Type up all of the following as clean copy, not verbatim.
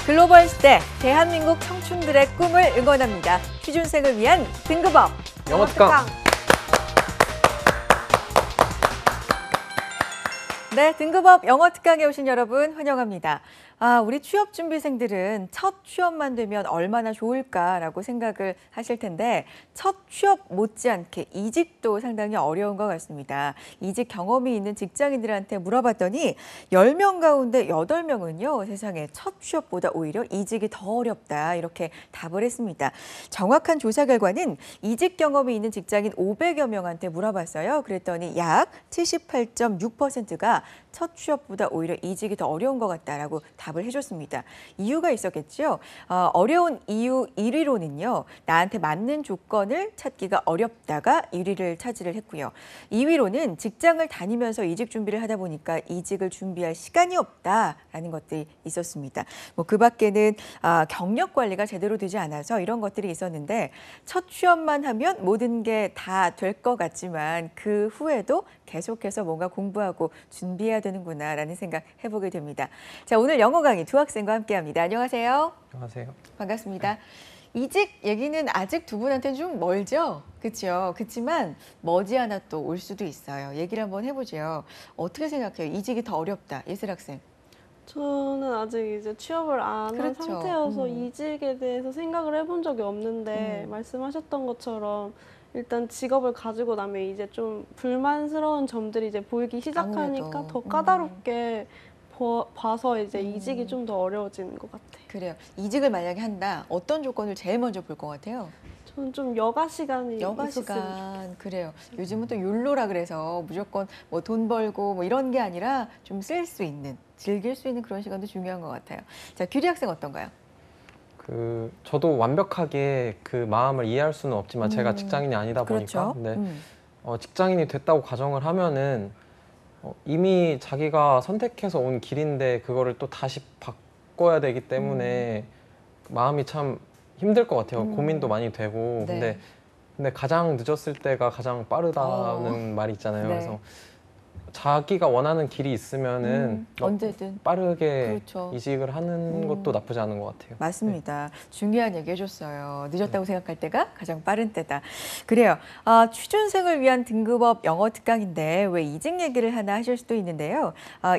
글로벌 시대, 대한민국 청춘들의 꿈을 응원합니다. 취준생을 위한 등급업 영어 특강. 네, 등급업 영어 특강에 오신 여러분 환영합니다. 우리 취업준비생들은 첫 취업만 되면 얼마나 좋을까라고 생각을 하실 텐데 첫 취업 못지않게 이직도 상당히 어려운 것 같습니다. 이직 경험이 있는 직장인들한테 물어봤더니 10명 가운데 8명은요. 세상에 첫 취업보다 오히려 이직이 더 어렵다 이렇게 답을 했습니다. 정확한 조사 결과는 이직 경험이 있는 직장인 500여 명한테 물어봤어요. 그랬더니 약 78.6%가 첫 취업보다 오히려 이직이 더 어려운 것 같다라고 답을 해줬습니다. 이유가 있었겠죠. 어려운 이유 1위로는요. 나한테 맞는 조건을 찾기가 어렵다가 1위를 차지를 했고요. 2위로는 직장을 다니면서 이직 준비를 하다 보니까 이직을 준비할 시간이 없다라는 것들이 있었습니다. 그 밖에는 경력 관리가 제대로 되지 않아서 이런 것들이 있었는데 첫 취업만 하면 모든 게 다 될 것 같지만 그 후에도 계속해서 뭔가 공부하고 준비해야 되는구나라는 생각 해보게 됩니다. 자, 오늘 영어 강의 두 학생과 함께합니다. 안녕하세요. 안녕하세요. 반갑습니다. 이직 얘기는 아직 두 분한테는 좀 멀죠? 그렇죠? 그렇지만 머지않아 또 올 수도 있어요. 얘기를 한번 해보죠. 어떻게 생각해요? 이직이 더 어렵다. 예슬 학생. 저는 아직 이제 취업을 안 한 그렇죠. 상태여서 이직에 대해서 생각을 해본 적이 없는데 말씀하셨던 것처럼 일단 직업을 가지고 나면 이제 좀 불만스러운 점들이 이제 보이기 시작하니까 아무래도. 더 까다롭게 봐서 이제 이직이 좀 더 어려워지는 것 같아요. 그래요. 이직을 만약에 한다. 어떤 조건을 제일 먼저 볼 것 같아요? 저는 좀 여가 시간이 여가 있었으면 시간. 그래요. 요즘은 또 욜로라 그래서 무조건 뭐 돈 벌고 뭐 이런 게 아니라 좀 쓸 수 있는, 즐길 수 있는 그런 시간도 중요한 것 같아요. 자, 규리 학생 어떤가요? 저도 완벽하게 그 마음을 이해할 수는 없지만 제가 직장인이 아니다 보니까 그렇죠. 근데 직장인이 됐다고 가정을 하면은 이미 자기가 선택해서 온 길인데 그거를 또 다시 바꿔야 되기 때문에 마음이 참 힘들 것 같아요. 고민도 많이 되고 네. 근데 가장 늦었을 때가 가장 빠르다는 말이 있잖아요. 네. 그래서 자기가 원하는 길이 있으면은 언제든. 빠르게 그렇죠. 이직을 하는 것도 나쁘지 않은 것 같아요. 맞습니다. 중요한 얘기 해줬어요. 늦었다고 생각할 때가 가장 빠른 때다. 그래요. 취준생을 위한 등급업 영어 특강인데 왜 이직 얘기를 하나 하실 수도 있는데요.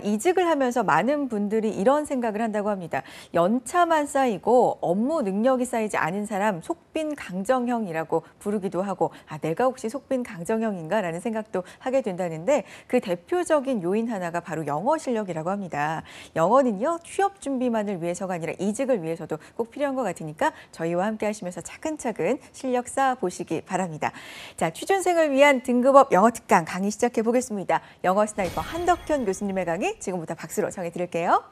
이직을 하면서 많은 분들이 이런 생각을 한다고 합니다. 연차만 쌓이고 업무 능력이 쌓이지 않은 사람 속빈 강정형이라고 부르기도 하고 내가 혹시 속빈 강정형인가 라는 생각도 하게 된다는데 그 대표적인 요인 하나가 바로 영어 실력이라고 합니다. 영어는요, 취업 준비만을 위해서가 아니라 이직을 위해서도 꼭 필요한 것 같으니까 저희와 함께 하시면서 차근차근 실력 쌓아 보시기 바랍니다. 자, 취준생을 위한 등급업 영어 특강 강의 시작해 보겠습니다. 영어 스나이퍼 한덕현 교수님의 강의 지금부터 박수로 청해 드릴게요.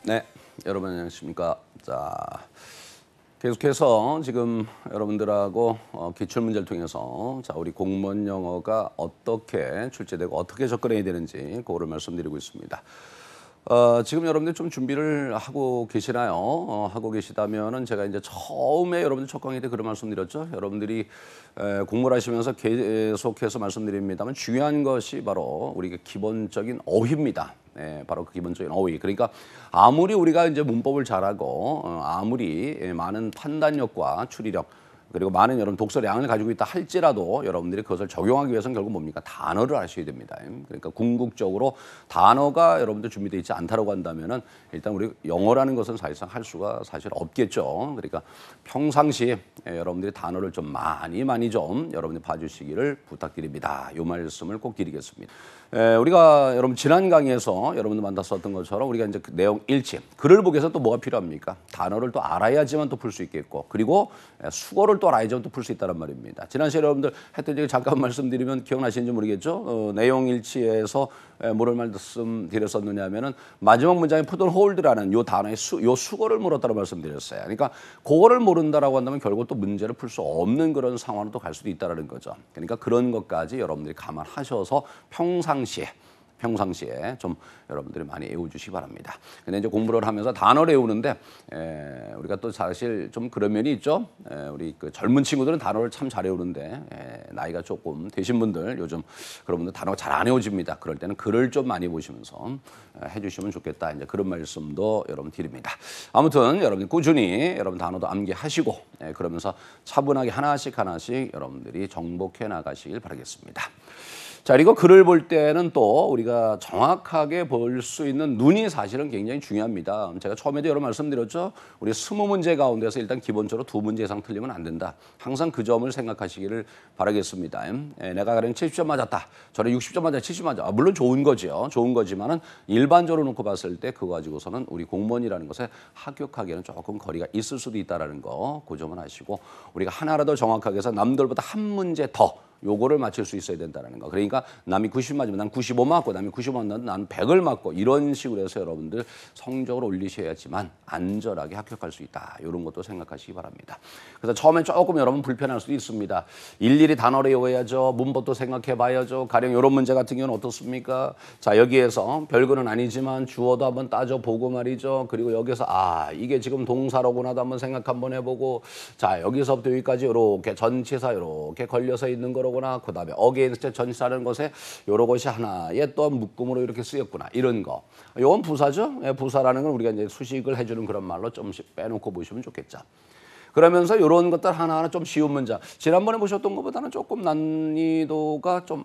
네, 여러분 안녕하십니까. 자, 계속해서 지금 여러분들하고 기출문제를 통해서 우리 공무원 영어가 어떻게 출제되고 어떻게 접근해야 되는지 그거를 말씀드리고 있습니다. 지금 여러분들 좀 준비를 하고 계시나요? 하고 계시다면은 제가 이제 처음에 여러분들 첫 강의 때 그런 말씀드렸죠. 여러분들이 공부를 하시면서 계속해서 말씀드립니다만 중요한 것이 바로 우리가 기본적인 어휘입니다. 네, 바로 그 기본적인 어휘. 그러니까 아무리 우리가 이제 문법을 잘하고 아무리 많은 판단력과 추리력 그리고 많은 여러분 독서량을 가지고 있다 할지라도 여러분들이 그것을 적용하기 위해서는 결국 뭡니까? 단어를 아셔야 됩니다. 그러니까 궁극적으로 단어가 여러분들 준비되어 있지 않다고 한다면은 일단 우리 영어라는 것은 사실상 할 수가 사실 없겠죠. 그러니까 평상시에 여러분들이 단어를 좀 많이 좀 여러분들이 봐주시기를 부탁드립니다. 이 말씀을 꼭 드리겠습니다. 우리가 여러분 지난 강의에서 여러분들 만났었던 것처럼 우리가 이제 그 내용 일치, 글을 보기 위해서 또 뭐가 필요합니까? 단어를 또 알아야지만 또 풀 수 있겠고 그리고 수거를 또 알아야지만 또 풀 수 있다는 말입니다. 지난 시간에 여러분들 했던 얘기 잠깐 말씀드리면 기억나시는지 모르겠죠? 내용 일치에서 뭐를 말씀드렸었느냐 하면은 마지막 문장에 put on hold라는 요 단어의 요 수거를 물었다고 말씀드렸어요. 그러니까 그거를 모른다라고 한다면 결국 또 문제를 풀 수 없는 그런 상황으로 또 갈 수도 있다라는 거죠. 그러니까 그런 것까지 여러분들이 감안하셔서 평상시에 평상시에 좀 여러분들이 많이 외워주시기 바랍니다. 근데 이제 공부를 하면서 단어를 외우는데 우리가 또 사실 좀 그런 면이 있죠. 우리 그 젊은 친구들은 단어를 참 잘 외우는데 나이가 조금 되신 분들 요즘 그런 분들 단어가 잘 안 외워집니다. 그럴 때는 글을 좀 많이 보시면서 해주시면 좋겠다. 이제 그런 말씀도 여러분 드립니다. 아무튼 여러분 꾸준히 여러분 단어도 암기하시고 그러면서 차분하게 하나씩 여러분들이 정복해 나가시길 바라겠습니다. 자, 그리고 글을 볼 때는 또 우리가 정확하게 볼 수 있는 눈이 사실은 굉장히 중요합니다. 제가 처음에도 여러 말씀드렸죠. 우리 20문제 가운데서 일단 기본적으로 2문제 이상 틀리면 안 된다. 항상 그 점을 생각하시기를 바라겠습니다. 내가 가령 70점 맞았다. 저는 60점 맞았다. 70점 맞았다. 물론 좋은 거죠. 좋은 거지만은 일반적으로 놓고 봤을 때 그거 가지고서는 우리 공무원이라는 것에 합격하기에는 조금 거리가 있을 수도 있다는 거 그 점은 아시고 우리가 하나라도 정확하게 해서 남들보다 한 문제 더 요거를 맞출 수 있어야 된다는 거. 그러니까 남이 90 맞으면 난 95 맞고 남이 95 맞으면 난 100을 맞고 이런 식으로 해서 여러분들 성적을 올리셔야지만 안전하게 합격할 수 있다. 이런 것도 생각하시기 바랍니다. 그래서 처음에 조금 여러분 불편할 수도 있습니다. 일일이 단어를 외워야죠. 문법도 생각해 봐야죠. 가령 이런 문제 같은 경우는 어떻습니까? 자, 여기에서 별거는 아니지만 주어도 한번 따져보고 말이죠. 그리고 여기서 이게 지금 동사로구나도 한번 생각 한번 해보고 자, 여기서부터 여기까지 이렇게 전치사 이렇게 걸려서 있는 거로 그 다음에 어게인스트 전치사라는 것에 여러 것이 하나의 또 묶음으로 이렇게 쓰였구나 이런 거. 이건 부사죠. 부사라는 건 우리가 이제 수식을 해주는 그런 말로 좀씩 빼놓고 보시면 좋겠죠. 그러면서 이런 것들 하나하나 좀 쉬운 문제. 지난번에 보셨던 것보다는 조금 난이도가 좀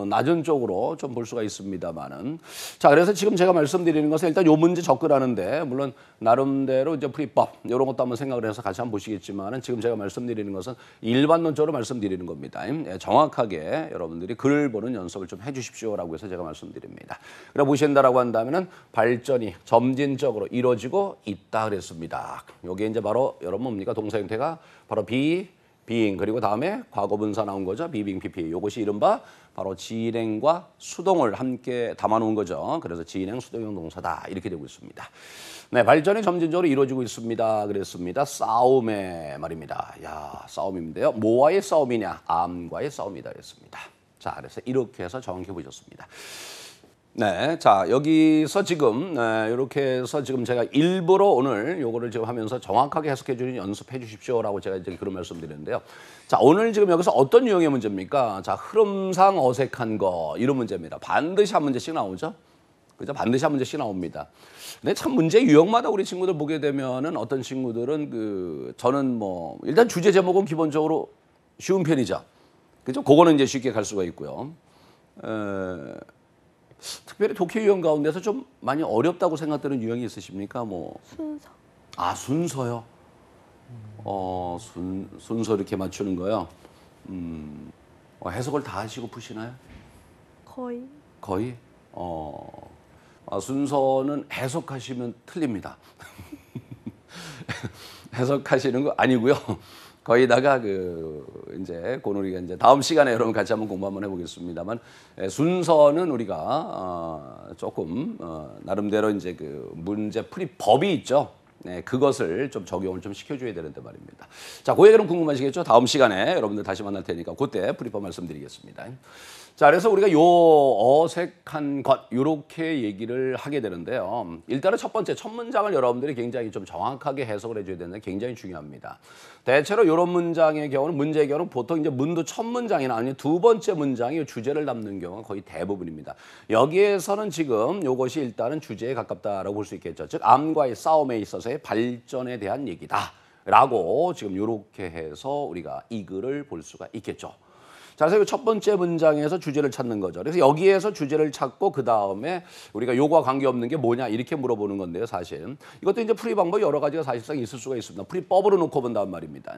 낮은 쪽으로 좀 볼 수가 있습니다만은. 자, 그래서 지금 제가 말씀드리는 것은 일단 요 문제 접근하는데 물론 나름대로 이제 풀이법 이런 것도 한번 생각을 해서 같이 한번 보시겠지만은 지금 제가 말씀드리는 것은 일반론적으로 말씀드리는 겁니다. 정확하게 여러분들이 글을 보는 연습을 좀 해주십시오라고 해서 제가 말씀드립니다. 그래 보신다라고 한다면은 발전이 점진적으로 이루어지고 있다 그랬습니다. 요게 이제 바로 여러분 뭡니까? 동사 형태가 바로 being 그리고 다음에 과거분사 나온 거죠. be, being, pp. 이것이 이른바 바로 진행과 수동을 함께 담아놓은 거죠. 그래서 진행, 수동형 동사다 이렇게 되고 있습니다. 네, 발전이 점진적으로 이루어지고 있습니다. 그랬습니다. 싸움의 말입니다. 야, 싸움인데요. 뭐와의 싸움이냐? 암과의 싸움이다 그랬습니다. 자, 그래서 이렇게 해서 정확히 보셨습니다. 네, 자 여기서 지금 이렇게 해서 지금 제가 일부러 오늘 요거를 지금 하면서 정확하게 해석해 주는 연습해 주십시오라고 제가 이제 그런 말씀드렸는데요. 자, 오늘 지금 여기서 어떤 유형의 문제입니까? 자, 흐름상 어색한 거 이런 문제입니다. 반드시 한 문제씩 나오죠. 그죠? 반드시 한 문제씩 나옵니다. 근데 참 문제 유형마다 우리 친구들 보게 되면은 어떤 친구들은 저는 뭐 일단 주제 제목은 기본적으로 쉬운 편이죠. 그죠? 그거는 이제 쉽게 갈 수가 있고요. 특별히 독해 유형 가운데서 좀 많이 어렵다고 생각되는 유형이 있으십니까? 뭐 순서. 순서요. 순서 이렇게 맞추는 거요. 해석을 다 하시고 푸시나요? 거의. 거의. 순서는 해석하시면 틀립니다. 해석하시는 거 아니고요. 거기다가 이제 우리가 이제 다음 시간에 여러분 같이 한번 공부 한번 해보겠습니다만 순서는 우리가 조금 나름대로 이제 문제 풀이 법이 있죠. 네, 그것을 좀 적용을 좀 시켜줘야 되는데 말입니다. 자, 그 얘기는 궁금하시겠죠? 다음 시간에 여러분들 다시 만날 테니까 그때 풀이법 말씀드리겠습니다. 자, 그래서 우리가 요 어색한 것 이렇게 얘기를 하게 되는데요. 일단은 첫 문장을 여러분들이 굉장히 좀 정확하게 해석을 해줘야 되는데 굉장히 중요합니다. 대체로 이런 문장의 경우는 문제의 경우는 보통 이제 문도 첫 문장이나 아니면 두 번째 문장이 주제를 담는 경우가 거의 대부분입니다. 여기에서는 지금 이것이 일단은 주제에 가깝다라고 볼 수 있겠죠. 즉 암과의 싸움에 있어서의 발전에 대한 얘기다라고 지금 이렇게 해서 우리가 이 글을 볼 수가 있겠죠. 자, 그래서 첫 번째 문장에서 주제를 찾는 거죠. 그래서 여기에서 주제를 찾고 그 다음에 우리가 요거와 관계없는 게 뭐냐 이렇게 물어보는 건데요, 사실. 이것도 이제 풀이 방법이 여러 가지가 사실상 있을 수가 있습니다. 풀이법으로 놓고 본다는 말입니다.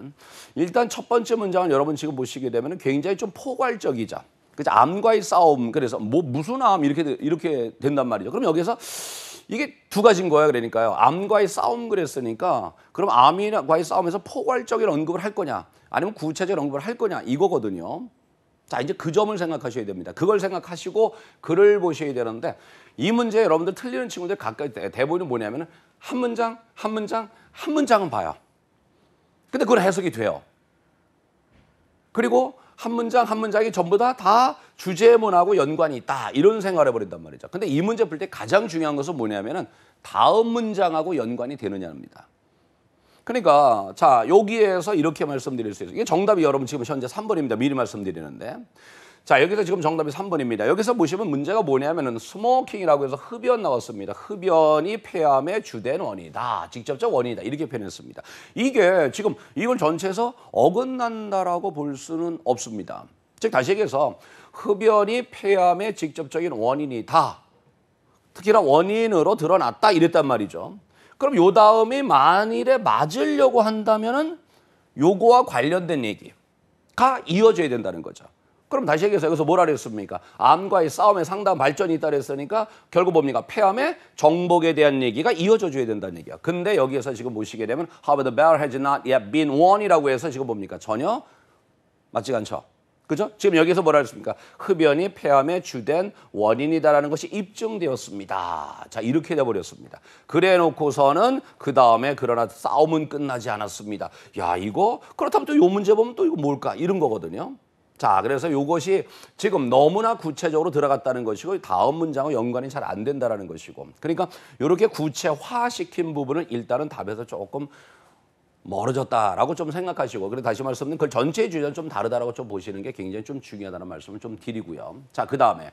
일단 첫 번째 문장을 여러분 지금 보시게 되면 굉장히 좀 포괄적이죠. 그죠? 암과의 싸움. 그래서 뭐 무슨 암 이렇게 된단 말이죠. 그럼 여기서 이게 두 가지인 거예요. 그러니까요. 암과의 싸움 그랬으니까 그럼 암과의 싸움에서 포괄적인 언급을 할 거냐 아니면 구체적인 언급을 할 거냐 이거거든요. 자, 이제 그 점을 생각하셔야 됩니다. 그걸 생각하시고 글을 보셔야 되는데 이 문제 여러분들 틀리는 친구들 가까이 대부분이 뭐냐면 한 문장은 봐요. 근데 그건 해석이 돼요. 그리고 한 문장 한 문장이 전부 다 주제문하고 연관이 있다. 이런 생각을 해버린단 말이죠. 근데 이 문제 풀 때 가장 중요한 것은 뭐냐면은 다음 문장하고 연관이 되느냐입니다. 그러니까 자 여기에서 이렇게 말씀드릴 수 있어요. 이게 정답이 여러분 지금 현재 3번입니다. 미리 말씀드리는데. 자 여기서 지금 정답이 3번입니다. 여기서 보시면 문제가 뭐냐면은 스모킹이라고 해서 흡연 나왔습니다. 흡연이 폐암의 주된 원인이다. 직접적 원인이다. 이렇게 표현했습니다. 이게 지금 이걸 전체에서 어긋난다라고 볼 수는 없습니다. 즉 다시 얘기해서 흡연이 폐암의 직접적인 원인이다. 특히나 원인으로 드러났다 이랬단 말이죠. 그럼 요 다음이 만일에 맞으려고 한다면은 요거와 관련된 얘기가 이어져야 된다는 거죠. 그럼 다시 얘기해서 여기서 뭐라 그랬습니까? 암과의 싸움에 상당한 발전이 있다 그랬으니까 결국 뭡니까? 폐암의 정복에 대한 얘기가 이어져 줘야 된다는 얘기야. 근데 여기에서 지금 보시게 되면 However, the bear has not yet been won이라고 해서 지금 뭡니까? 전혀 맞지가 않죠. 그죠? 지금 여기서 뭐라 그랬습니까? 흡연이 폐암의 주된 원인이다라는 것이 입증되었습니다. 자, 이렇게 돼버렸습니다. 그래 놓고서는 그 다음에 그러나 싸움은 끝나지 않았습니다. 야, 이거 그렇다면 또 요 문제 보면 또 이거 뭘까? 이런 거거든요. 자, 그래서 이것이 지금 너무나 구체적으로 들어갔다는 것이고 다음 문장과 연관이 잘 안 된다는 것이고 그러니까 이렇게 구체화시킨 부분은 일단은 답에서 조금 멀어졌다라고 좀 생각하시고 그래서 다시 말씀드리면 그 전체의 주제는 좀 다르다라고 좀 보시는 게 굉장히 좀 중요하다는 말씀을 좀 드리고요. 자, 그다음에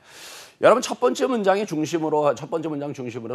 여러분 첫 번째 문장 중심으로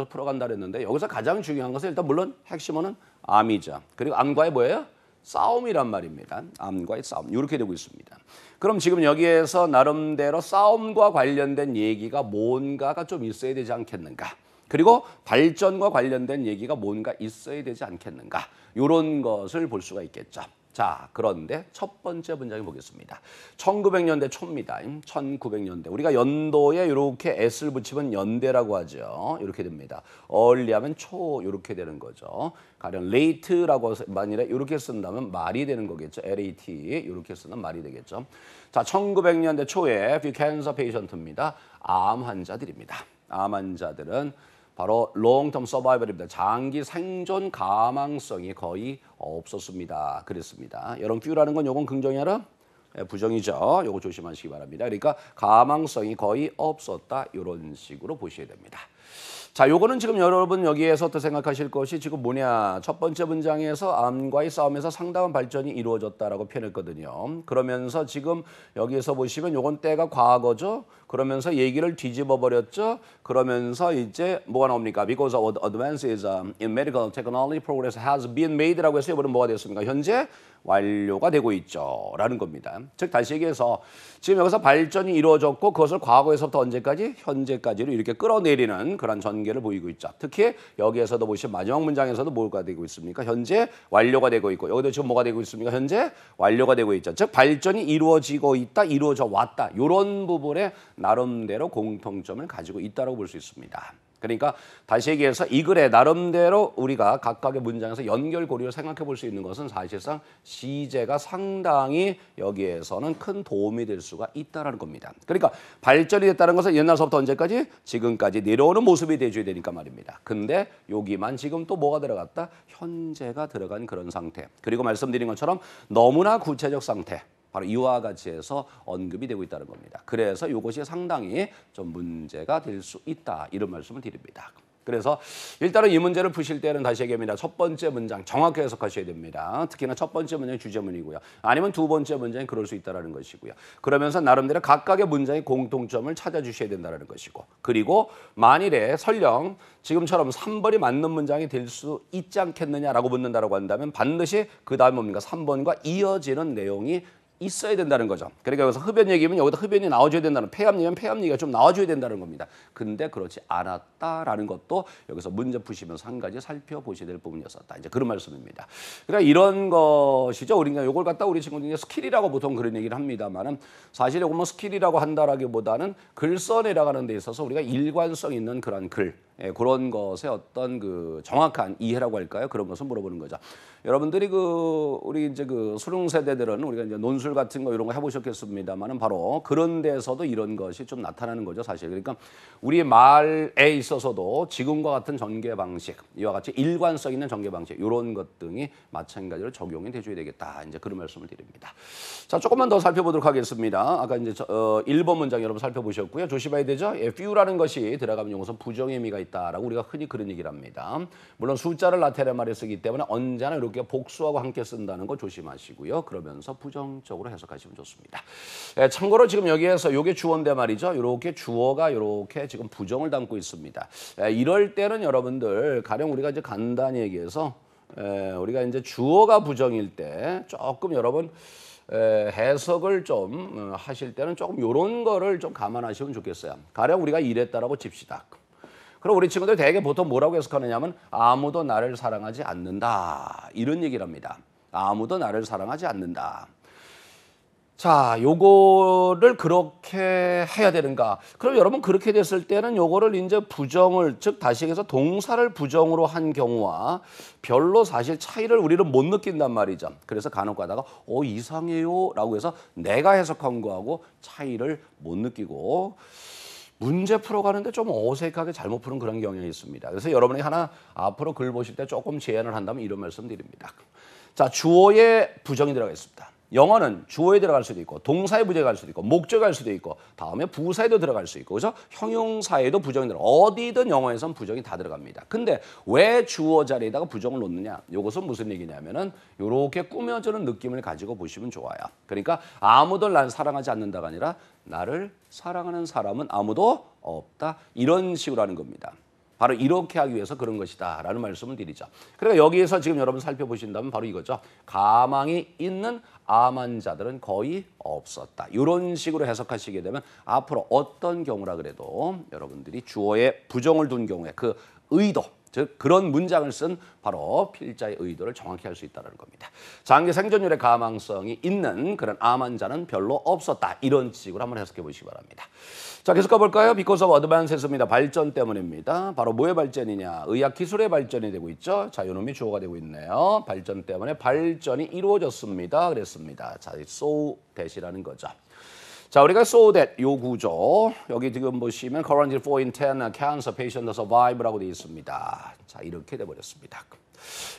풀어간다 그랬는데 여기서 가장 중요한 것은 일단 물론 핵심어는 암이죠. 그리고 암과의 뭐예요? 싸움이란 말입니다. 암과의 싸움. 이렇게 되고 있습니다. 그럼 지금 여기에서 나름대로 싸움과 관련된 얘기가 뭔가가 좀 있어야 되지 않겠는가? 그리고 발전과 관련된 얘기가 뭔가 있어야 되지 않겠는가? 이런 것을 볼 수가 있겠죠. 자, 그런데 첫 번째 문장을 보겠습니다. 1900년대 초입니다. 1900년대. 우리가 연도에 이렇게 S를 붙이면 연대라고 하죠. 이렇게 됩니다. early하면 초 이렇게 되는 거죠. 가령 late라고 만일에 이렇게 쓴다면 말이 되는 거겠죠. late 이렇게 쓰면 말이 되겠죠. 자, 1900년대 초에 캔서 페이션트입니다. 암 환자들입니다. 암 환자들은 바로 long-term survival입니다. 장기 생존 가망성이 거의 없었습니다. 그랬습니다. 여러분, Q라는 건 요건 긍정이 아니라 부정이죠. 요거 조심하시기 바랍니다. 그러니까 가망성이 거의 없었다. 이런 식으로 보셔야 됩니다. 자, 요거는 지금 여러분 여기에서 또 생각하실 것이 지금 뭐냐. 첫 번째 문장에서 암과의 싸움에서 상당한 발전이 이루어졌다라고 표현했거든요. 그러면서 지금 여기에서 보시면 요건 때가 과거죠. 그러면서 얘기를 뒤집어 버렸죠. 그러면서 이제 뭐가 나옵니까? Because advances in medical technology progress has been made라고 해서 이번엔 뭐가 됐습니까? 현재 완료가 되고 있죠. 라는 겁니다. 즉 다시 얘기해서 지금 여기서 발전이 이루어졌고 그것을 과거에서부터 언제까지? 현재까지로 이렇게 끌어내리는 그런 전개를 보이고 있죠. 특히 여기에서도 보시면 마지막 문장에서도 뭐가 되고 있습니까? 현재 완료가 되고 있고 여기도 지금 뭐가 되고 있습니까? 현재 완료가 되고 있죠. 즉 발전이 이루어지고 있다, 이루어져 왔다. 이런 부분에 나름대로 공통점을 가지고 있다고 볼 수 있습니다. 그러니까 다시 얘기해서 이 글에 나름대로 우리가 각각의 문장에서 연결고리를 생각해 볼 수 있는 것은 사실상 시제가 상당히 여기에서는 큰 도움이 될 수가 있다는 겁니다. 그러니까 발전이 됐다는 것은 옛날서부터 언제까지? 지금까지 내려오는 모습이 돼줘야 되니까 말입니다. 근데 여기만 지금 또 뭐가 들어갔다? 현재가 들어간 그런 상태. 그리고 말씀드린 것처럼 너무나 구체적 상태. 바로 이와 같이 해서 언급이 되고 있다는 겁니다. 그래서 이것이 상당히 좀 문제가 될 수 있다. 이런 말씀을 드립니다. 그래서 일단은 이 문제를 푸실 때는 다시 얘기합니다. 첫 번째 문장 정확히 해석하셔야 됩니다. 특히나 첫 번째 문장이 주제문이고요. 아니면 두 번째 문장이 그럴 수 있다는 것이고요. 그러면서 나름대로 각각의 문장의 공통점을 찾아주셔야 된다는 것이고 그리고 만일에 설령 지금처럼 3번이 맞는 문장이 될 수 있지 않겠느냐라고 묻는다고 한다면 반드시 그 다음에 뭡니까? 3번과 이어지는 내용이 있어야 된다는 거죠. 그러니까 여기서 흡연 얘기면 여기다 흡연이 나와줘야 된다는 폐암 얘기면 폐암 얘기가 좀 나와줘야 된다는 겁니다. 근데 그렇지 않았다라는 것도 여기서 문제 푸시면서 한 가지 살펴보셔야 될 부분이었었다. 이제 그런 말씀입니다. 그러니까 이런 것이죠. 우리가 이걸 갖다 우리 친구들이 스킬이라고 보통 그런 얘기를 합니다만은 사실 이거 뭐 스킬이라고 한다라기보다는 글 써내려가는 데 있어서 우리가 일관성 있는 그런 글 그런 것의 어떤 그 정확한 이해라고 할까요? 그런 것을 물어보는 거죠. 여러분들이 우리 이제 수능 세대들은 우리가 이제 논술 점술 같은 거 이런 거 해보셨겠습니다만은 바로 그런 데서도 이런 것이 좀 나타나는 거죠, 사실. 그러니까 우리 말에 있어서도 지금과 같은 전개 방식, 이와 같이 일관성 있는 전개 방식 이런 것 등이 마찬가지로 적용이 돼줘야 되겠다. 이제 그런 말씀을 드립니다. 자, 조금만 더 살펴보도록 하겠습니다. 아까 이제 1번 문장 여러분 살펴보셨고요. 조심해야 되죠. few라는 것이 들어가면 용어서 부정의 의미가 있다라고 우리가 흔히 그런 얘기를 합니다. 물론 숫자를 나타내는 말에 쓰기 때문에 언제나 이렇게 복수하고 함께 쓴다는 거 조심하시고요. 그러면서 부정적으로 해석하시면 좋습니다. 참고로 지금 여기에서 이게 주어인데 말이죠. 이렇게 주어가 이렇게 지금 부정을 담고 있습니다. 이럴 때는 여러분들 가령 우리가 이제 간단히 얘기해서 우리가 이제 주어가 부정일 때 조금 여러분 해석을 좀 하실 때는 조금 이런 거를 좀 감안하시면 좋겠어요. 가령 우리가 이랬다라고 칩시다. 그럼 우리 친구들 대개 보통 뭐라고 해석하느냐면 아무도 나를 사랑하지 않는다. 이런 얘기를 합니다. 아무도 나를 사랑하지 않는다. 자, 요거를 그렇게 해야 되는가? 그럼 여러분 그렇게 됐을 때는 요거를 이제 부정을, 즉 다시 얘기해서 동사를 부정으로 한 경우와 별로 사실 차이를 우리는 못 느낀단 말이죠. 그래서 간혹 가다가 이상해요 라고 해서 내가 해석한 거하고 차이를 못 느끼고 문제 풀어가는데 좀 어색하게 잘못 푸는 그런 경향이 있습니다. 그래서 여러분이 하나 앞으로 글 보실 때 조금 제안을 한다면 이런 말씀 드립니다. 자, 주어에 부정이 들어가 있습니다. 영어는 주어에 들어갈 수도 있고 동사에 부정이 갈 수도 있고 목적에 갈 수도 있고 다음에 부사에도 들어갈 수 있고 그래서 형용사에도 부정이 들어가 어디든 영어에선 부정이 다 들어갑니다. 근데 왜 주어 자리에다가 부정을 놓느냐? 이것은 무슨 얘기냐면은 이렇게 꾸며주는 느낌을 가지고 보시면 좋아요. 그러니까 아무도 날 사랑하지 않는다가 아니라 나를 사랑하는 사람은 아무도 없다. 이런 식으로 하는 겁니다. 바로 이렇게 하기 위해서 그런 것이다 라는 말씀을 드리죠. 그러니까 여기에서 지금 여러분 살펴보신다면 바로 이거죠. 가망이 있는 암한 자들은 거의 없었다. 이런 식으로 해석하시게 되면 앞으로 어떤 경우라 그래도 여러분들이 주어에 부정을 둔 경우에 그 의도, 즉 그런 문장을 쓴 바로 필자의 의도를 정확히 할 수 있다는 겁니다. 장기 생존율의 가망성이 있는 그런 암한 자는 별로 없었다. 이런 식으로 한번 해석해 보시기 바랍니다. 자, 계속 가볼까요? Because of advance입니다. 발전 때문입니다. 바로 뭐의 발전이냐? 의학기술의 발전이 되고 있죠. 자, 요놈이 주어가 되고 있네요. 발전 때문에 발전이 이루어졌습니다. 그랬습니다. 자, so that이라는 거죠. 자, 우리가 so that 요 구조 여기 지금 보시면 currently 4 in 10 cancer patient survive라고 되어 있습니다. 자, 이렇게 돼 버렸습니다.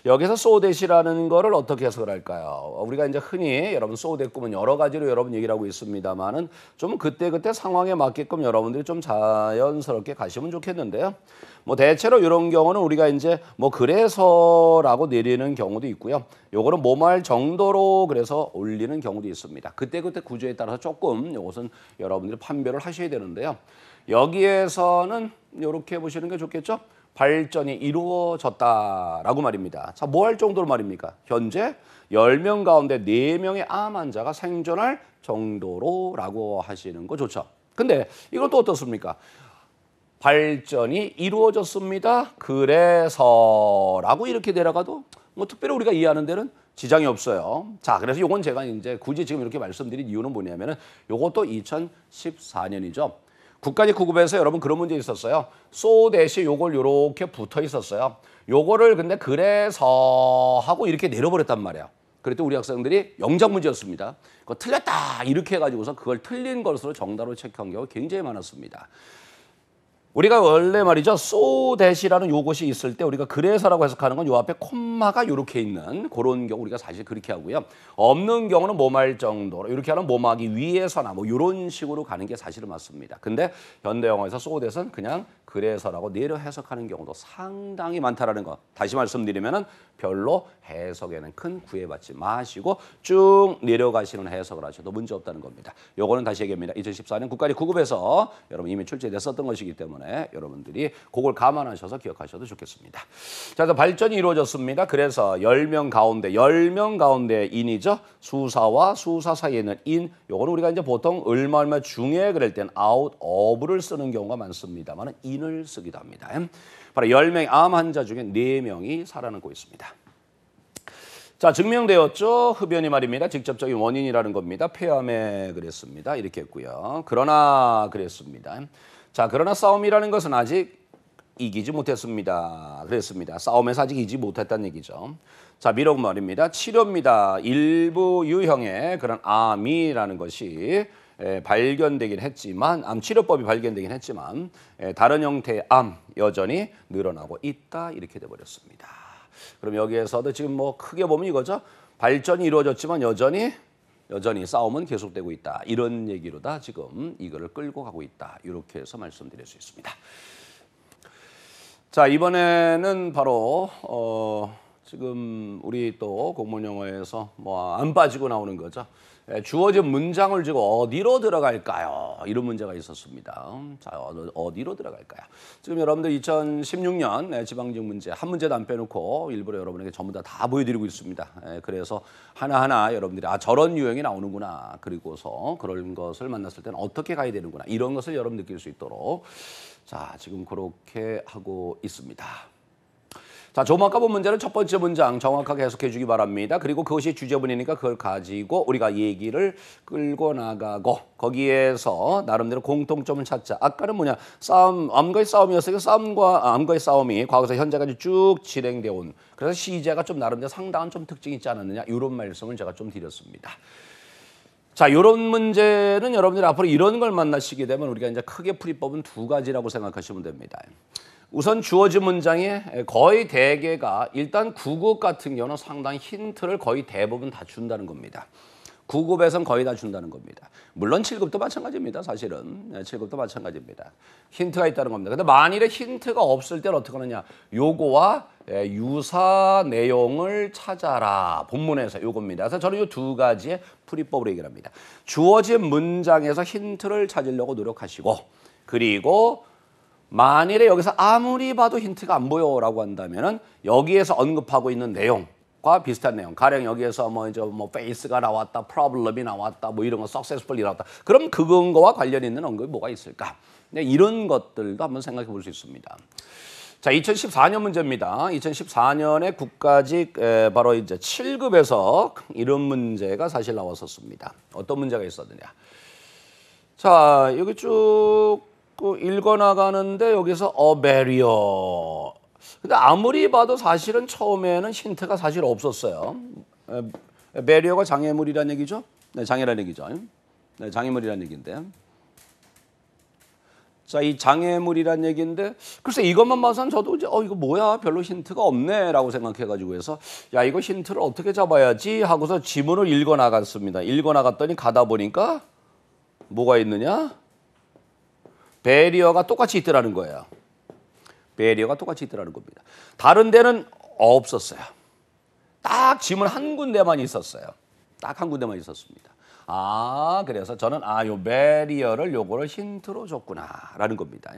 여기서 so that이라는 거를 어떻게 해석을 할까요? 우리가 이제 흔히 여러분 so that 꿈은 여러 가지로 여러분 얘기를 하고 있습니다만은 좀 그때그때 상황에 맞게끔 여러분들이 좀 자연스럽게 가시면 좋겠는데요. 뭐 대체로 이런 경우는 우리가 이제 뭐 그래서라고 내리는 경우도 있고요. 요거는 뭐말 정도로 그래서 올리는 경우도 있습니다. 그때그때 구조에 따라서 조금 이것은 여러분들이 판별을 하셔야 되는데요. 여기에서는 이렇게 보시는 게 좋겠죠? 발전이 이루어졌다라고 말입니다. 자, 뭐 할 정도로 말입니까? 현재 10명 가운데 4명의 암 환자가 생존할 정도로라고 하시는 거 좋죠. 근데 이건 또 어떻습니까? 발전이 이루어졌습니다. 그래서라고 이렇게 내려가도 뭐 특별히 우리가 이해하는 데는 지장이 없어요. 자, 그래서 요건 제가 이제 굳이 지금 이렇게 말씀드린 이유는 뭐냐면은 요것도 2014년이죠. 국가직 구급에서 여러분 그런 문제 있었어요. so that이 요걸 요렇게 붙어 있었어요. 요거를 근데 그래서 하고 이렇게 내려버렸단 말이에요. 그랬더니 우리 학생들이 영작 문제였습니다. 그거 틀렸다 이렇게 해가지고서 그걸 틀린 것으로 정답으로 체크한 경우가 굉장히 많았습니다. 우리가 원래 말이죠. so that이라는 요것이 있을 때 우리가 그래서라고 해석하는 건 요 앞에 콤마가 이렇게 있는 그런 경우 우리가 사실 그렇게 하고요. 없는 경우는 뭐말 정도로 이렇게 하는 뭐하기 위해서나 뭐 이런 식으로 가는 게 사실은 맞습니다. 근데 현대 영어에서 so that은 그냥 그래서라고 내려 해석하는 경우도 상당히 많다라는 거. 다시 말씀드리면은 별로 해석에는 큰 구애받지 마시고 쭉 내려가시는 해석을 하셔도 문제 없다는 겁니다. 요거는 다시 얘기합니다. 2014년 국가직 구급에서 여러분 이미 출제됐었던 것이기 때문에 여러분들이 그걸 감안하셔서 기억하셔도 좋겠습니다. 자, 그래서 발전이 이루어졌습니다. 그래서 10명 가운데 인이죠. 수사와 수사 사이에 있는 인. 요거는 우리가 이제 보통 얼마 중에 그럴 땐 out of를 쓰는 경우가 많습니다만 인을 쓰기도 합니다. 바로 10명의 암 환자 중에 4명이 살아남고 있습니다. 자, 증명되었죠. 흡연이 말입니다. 직접적인 원인이라는 겁니다. 폐암에 그랬습니다. 이렇게 했고요. 그러나 그랬습니다. 자, 그러나 싸움이라는 것은 아직 이기지 못했습니다. 그랬습니다. 싸움에서 아직 이기지 못했다는 얘기죠. 자, 미록 말입니다. 치료입니다. 일부 유형의 그런 암이라는 것이 발견되긴 했지만 암 치료법이 발견되긴 했지만 다른 형태의 암 여전히 늘어나고 있다 이렇게 돼 버렸습니다. 그럼 여기에서도 지금 뭐 크게 보면 이거죠. 발전이 이루어졌지만 여전히 싸움은 계속되고 있다. 이런 얘기로다 지금 이거를 끌고 가고 있다. 이렇게 해서 말씀드릴 수 있습니다. 자, 이번에는 바로 지금 우리 또 공문 영어에서 뭐 안 빠지고 나오는 거죠. 주어진 문장을 지고 어디로 들어갈까요? 이런 문제가 있었습니다. 자, 어디로 들어갈까요? 지금 여러분들 2016년 지방직 문제 한 문제도 안 빼놓고 일부러 여러분에게 전부 다 보여드리고 있습니다. 그래서 하나하나 여러분들이 저런 유형이 나오는구나. 그리고서 그런 것을 만났을 때는 어떻게 가야 되는구나. 이런 것을 여러분 느낄 수 있도록 자, 지금 그렇게 하고 있습니다. 자, 조금 아까 본 문제는 첫 번째 문장 정확하게 해석해 주기 바랍니다. 그리고 그것이 주제문이니까 그걸 가지고 우리가 얘기를 끌고 나가고 거기에서 나름대로 공통점을 찾자. 아까는 뭐냐? 암과의 싸움이었어요. 암과의 싸움이 과거에서 현재까지 쭉 진행되어 온. 그래서 시제가 좀 나름대로 상당한 좀 특징이 있지 않았느냐? 이런 말씀을 제가 좀 드렸습니다. 자, 이런 문제는 여러분들이 앞으로 이런 걸 만나시게 되면 우리가 이제 크게 풀이법은 두 가지라고 생각하시면 됩니다. 우선 주어진 문장의 거의 대개가 일단 9급 같은 경우는 상당히 힌트를 거의 대부분 다 준다는 겁니다. 9급에선 거의 다 준다는 겁니다. 물론 7급도 마찬가지입니다. 사실은 7급도 마찬가지입니다. 힌트가 있다는 겁니다. 근데 만일에 힌트가 없을 때는 어떻게 하느냐? 요거와 유사 내용을 찾아라. 본문에서 요겁니다. 그래서 저는 이 두 가지의 풀이법으로 얘기를 합니다. 주어진 문장에서 힌트를 찾으려고 노력하시고 그리고 만일에 여기서 아무리 봐도 힌트가 안 보여라고 한다면은 여기에서 언급하고 있는 내용과 비슷한 내용. 가령 여기에서 뭐 이제 뭐 face가 나왔다, problem이 나왔다, 뭐 이런 거 successfully 나왔다. 그럼 그거와 관련 있는 언급이 뭐가 있을까? 네, 이런 것들도 한번 생각해 볼 수 있습니다. 자, 2014년 문제입니다. 2014년에 국가직 바로 이제 7급에서 이런 문제가 사실 나왔었습니다. 어떤 문제가 있었느냐? 자, 여기 쭉 읽어나가는데 여기서 a barrier. 근데 아무리 봐도 사실은 처음에는 힌트가 사실 없었어요. barrier가 장애물이란 얘기죠? 네, 장애란 얘기죠. 네, 장애물이란 얘기인데. 자, 이 장애물이란 얘기인데 글쎄 이것만 봐서는 저도 이제 이거 뭐야 별로 힌트가 없네라고 생각해가지고 해서 야 이거 힌트를 어떻게 잡아야지 하고서 지문을 읽어나갔습니다. 읽어나갔더니 가다 보니까 뭐가 있느냐? 배리어가 똑같이 있더라는 거예요. 배리어가 똑같이 있더라는 겁니다. 다른 데는 없었어요. 딱 지문 한 군데만 있었어요. 딱 한 군데만 있었습니다. 그래서 저는 요 배리어를 요거를 힌트로 줬구나라는 겁니다.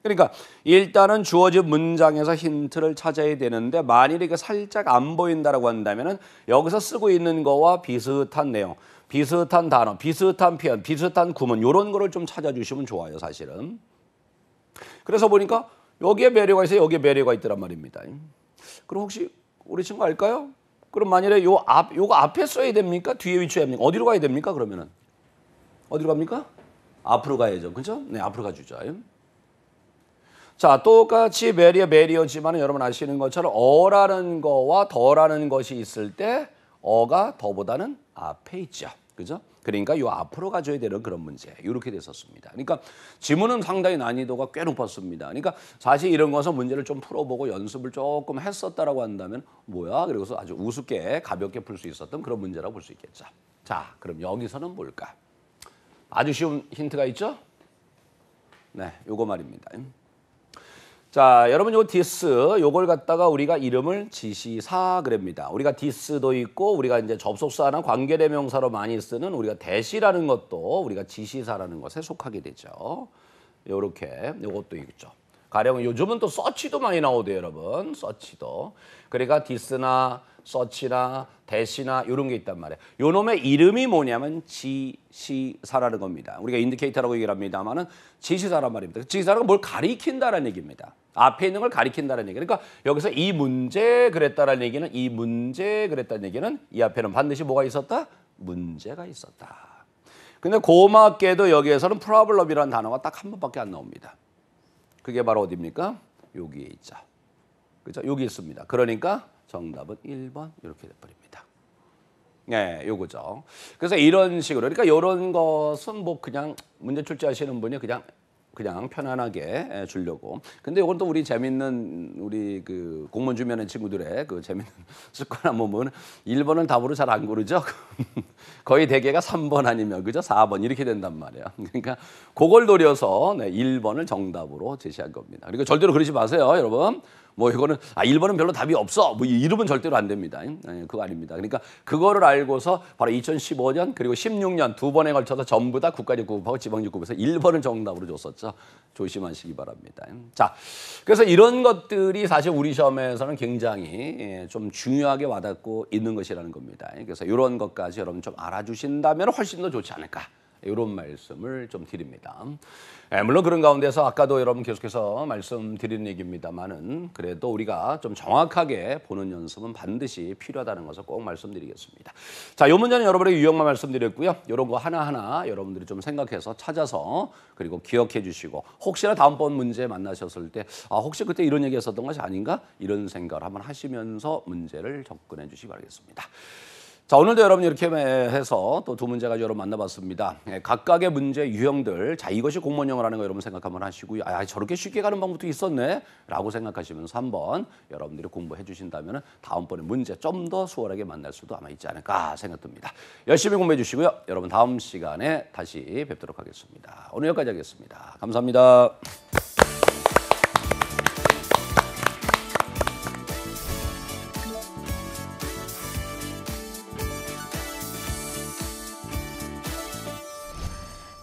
그러니까 일단은 주어진 문장에서 힌트를 찾아야 되는데 만일에 이게 살짝 안 보인다라고 한다면은 여기서 쓰고 있는 거와 비슷한 내용, 비슷한 단어, 비슷한 표현, 비슷한 구문 이런 거를 좀 찾아주시면 좋아요, 사실은. 그래서 보니까 여기에 배려가 있어요, 여기에 배려가 있더란 말입니다. 그럼 혹시 우리 친구 알까요? 그럼 만일에 요거 앞에 써야 됩니까? 뒤에 위치해야 됩니까? 어디로 가야 됩니까? 그러면은 어디로 갑니까? 앞으로 가야죠, 그렇죠? 네, 앞으로 가주죠. 자, 똑같이 배리어지만 여러분 아시는 것처럼 어라는 거와 더라는 것이 있을 때 어가 더보다는 앞에 있죠. 그죠? 그러니까 요 앞으로 가줘야 되는 그런 문제. 이렇게 됐었습니다. 그러니까 지문은 상당히 난이도가 꽤 높았습니다. 그러니까 사실 이런 것은 문제를 좀 풀어보고 연습을 조금 했었다라고 한다면 뭐야? 그래서 아주 우습게 가볍게 풀 수 있었던 그런 문제라고 볼 수 있겠죠. 자, 그럼 여기서는 뭘까? 아주 쉬운 힌트가 있죠? 네, 요거 말입니다. 자, 여러분 요 this 요걸 갖다가 우리가 이름을 지시사 그럽니다. 우리가 this도 있고 우리가 이제 접속사나 관계대명사로 많이 쓰는 우리가 that이라는 것도 우리가 지시사라는 것에 속하게 되죠. 요렇게 요것도 있죠. 가령 요즘은 또 search도 많이 나오대요, 여러분. search도. 그러니까 this나 search나 that이나 이런 게 있단 말이에요. 요 놈의 이름이 뭐냐면 지시사라는 겁니다. 우리가 인디케이터라고 얘기를 합니다만은 지시사란 말입니다. 지시사는 뭘 가리킨다라는 얘기입니다. 앞에 있는 걸 가리킨다는 얘기. 그러니까 여기서 이 문제 그랬다라는 얘기는 이 문제 그랬다는 얘기는 이 앞에는 반드시 뭐가 있었다? 문제가 있었다. 근데 고맙게도 여기에서는 problem이라는 단어가 딱 한 번밖에 안 나옵니다. 그게 바로 어디입니까? 여기에 있죠. 그죠? 여기 있습니다. 그러니까 정답은 1번 이렇게 돼버립니다. 네, 요거죠. 그래서 이런 식으로 그러니까 이런 것은 뭐 그냥 문제 출제하시는 분이 그냥 편안하게 주려고. 근데 이건 또 우리 재밌는 우리 그 공무원 주변의 친구들의 그 재밌는 습관 한번 보면 1번을 답으로 잘 안 고르죠. 거의 대개가 3번 아니면 그죠? 4번 이렇게 된단 말이에요. 그러니까 그걸 노려서 1번을 정답으로 제시한 겁니다. 그리고 절대로 그러지 마세요, 여러분. 뭐 이거는 1번은 별로 답이 없어. 뭐 이러면 절대로 안 됩니다. 그거 아닙니다. 그러니까 그거를 알고서 바로 2015년 그리고 16년 두 번에 걸쳐서 전부 다 국가직급하고 지방직급에서 1번을 정답으로 줬었죠. 조심하시기 바랍니다. 자, 그래서 이런 것들이 사실 우리 시험에서는 굉장히 좀 중요하게 와닿고 있는 것이라는 겁니다. 그래서 이런 것까지 여러분 좀 알아주신다면 훨씬 더 좋지 않을까. 이런 말씀을 좀 드립니다. 물론 그런 가운데서 아까도 여러분 계속해서 말씀드리는 얘기입니다만은 그래도 우리가 좀 정확하게 보는 연습은 반드시 필요하다는 것을 꼭 말씀드리겠습니다. 자, 이 문제는 여러분에게 유형만 말씀드렸고요. 이런 거 하나하나 여러분들이 좀 생각해서 찾아서 그리고 기억해 주시고 혹시나 다음번 문제 만나셨을 때 혹시 그때 이런 얘기 했었던 것이 아닌가? 이런 생각을 한번 하시면서 문제를 접근해 주시기 바라겠습니다. 자, 오늘도 여러분 이렇게 해서 또 두 문제 가지고 여러분 만나봤습니다. 각각의 문제 유형들, 자 이것이 공무원 영어라는 거 여러분 생각 한번 하시고요. 저렇게 쉽게 가는 방법도 있었네 라고 생각하시면서 한번 여러분들이 공부해 주신다면 다음번에 문제 좀 더 수월하게 만날 수도 아마 있지 않을까 생각됩니다. 열심히 공부해 주시고요. 여러분 다음 시간에 다시 뵙도록 하겠습니다. 오늘 여기까지 하겠습니다. 감사합니다.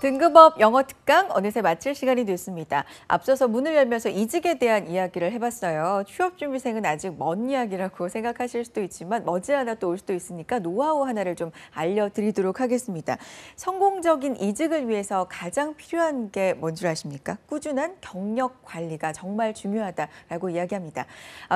등급업 영어 특강 어느새 마칠 시간이 됐습니다. 앞서서 문을 열면서 이직에 대한 이야기를 해봤어요. 취업준비생은 아직 먼 이야기라고 생각하실 수도 있지만 머지않아 또 올 수도 있으니까 노하우 하나를 좀 알려드리도록 하겠습니다. 성공적인 이직을 위해서 가장 필요한 게 뭔 줄 아십니까? 꾸준한 경력 관리가 정말 중요하다라고 이야기합니다.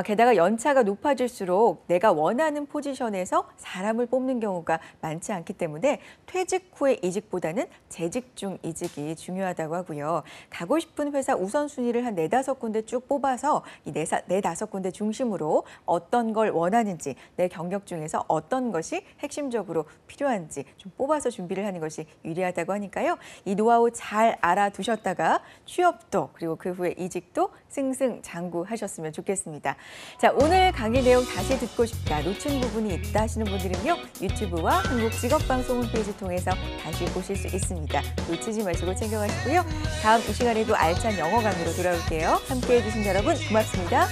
게다가 연차가 높아질수록 내가 원하는 포지션에서 사람을 뽑는 경우가 많지 않기 때문에 퇴직 후의 이직보다는 재직 중 이직이 중요하다고 하고요. 가고 싶은 회사 우선순위를 한 4-5군데 쭉 뽑아서 이 4-5군데 중심으로 어떤 걸 원하는지, 내 경력 중에서 어떤 것이 핵심적으로 필요한지 좀 뽑아서 준비를 하는 것이 유리하다고 하니까요. 이 노하우 잘 알아두셨다가 취업도 그리고 그 후에 이직도 승승장구하셨으면 좋겠습니다. 자, 오늘 강의 내용 다시 듣고 싶다, 놓친 부분이 있다 하시는 분들은요. 유튜브와 한국직업방송 홈페이지 통해서 다시 보실 수 있습니다. 놓치지 마시고 챙겨가시고요. 다음 이 시간에도 알찬 영어 강의로 돌아올게요. 함께해 주신 여러분 고맙습니다.